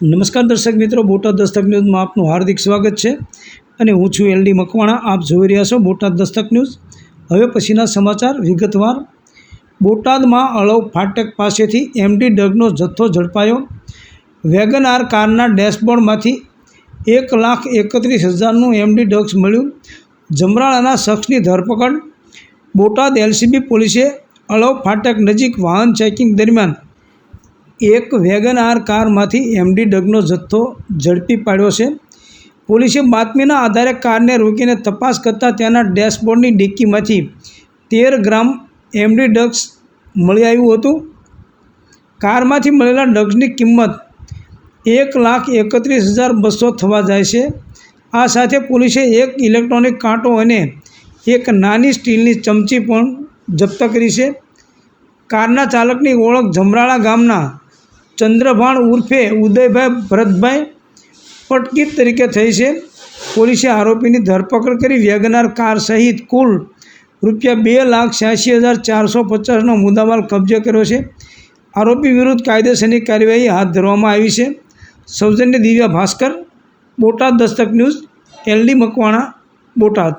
નમસ્કાર દર્શક મિત્રો, બોટાદ દસ્તક ન્યૂઝમાં આપનું હાર્દિક સ્વાગત છે અને હું છું એલડી મકવાણા। આપ જોઈ રહ્યા છો બોટાદ દસ્તક ન્યૂઝ। હવે પછીના સમાચાર વિગતવાર। બોટાદમાં અળવ ફાટક પાસેથી એમડી ડ્રગનો જથ્થો ઝડપાયો। વેગન આર કારના ડેશબોર્ડમાંથી 1,31,000નું એમડી ડ્રગ્સ મળ્યું। જમરાળાના શખ્સની ધરપકડ। બોટાદ એલસીબી પોલીસે અળવ ફાટક નજીક વાહન ચેકિંગ દરમિયાન એક વેગન આર કારમાંથી એમડી ડ્રગનો જથ્થો ઝડપી પાડ્યો છે। પોલીસે બાતમીના આધારે કારને રોકીને તપાસ કરતાં તેના ડેશબોર્ડની ડિક્કીમાંથી 13 ગ્રામ એમડી ડ્રગ્સ મળી આવ્યું હતું। કારમાંથી મળેલા ડ્રગ્સની કિંમત 1,31,200 થવા જાય છે। આ સાથે પોલીસે એક ઇલેક્ટ્રોનિક કાંટો અને એક નાની સ્ટીલની ચમચી પણ જપ્ત કરી છે। કારના ચાલકની ઓળખ જમરાળા ગામના ચંદ્રભાણ ઉર્ફે ઉદયભાઈ ભરતભાઈ પટકીર તરીકે થઈ છે। પોલીસે આરોપીની ધરપકડ કરી વેગનાર કાર સહિત કુલ ₹2,86,450નો મુદ્દામાલ કબજે કર્યો છે। આરોપી વિરુદ્ધ કાયદેસરની કાર્યવાહી હાથ ધરવામાં આવી છે। સૌજન્ય દિવ્યા ભાસ્કર, બોટાદ દસ્તક ન્યૂઝ, એલડી મકવાણા, બોટાદ।